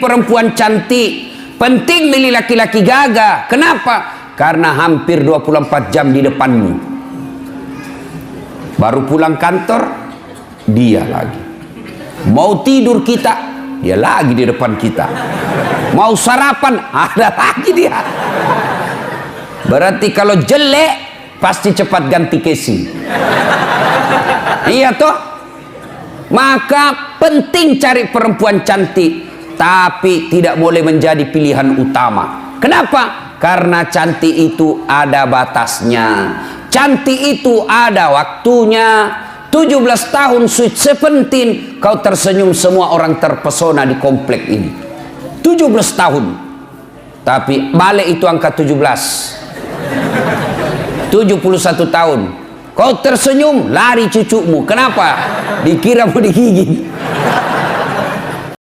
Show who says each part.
Speaker 1: perempuan cantik, penting milih laki-laki gagah. Kenapa? Karena hampir 24 jam di depanmu. Baru pulang kantor, dia lagi. Mau tidur kita, dia lagi di depan kita. Mau sarapan, ada lagi dia. Berarti kalau jelek, pasti cepat ganti casing. Iya toh? Maka penting cari perempuan cantik, tapi tidak boleh menjadi pilihan utama. Kenapa? Karena cantik itu ada batasnya. Cantik itu ada waktunya. 17 tahun sweet 17, kau tersenyum, semua orang terpesona di komplek ini. 17 tahun. Tapi balik itu angka 17. 71 tahun. Kau tersenyum, lari cucumu. Kenapa? Dikira mau digigit.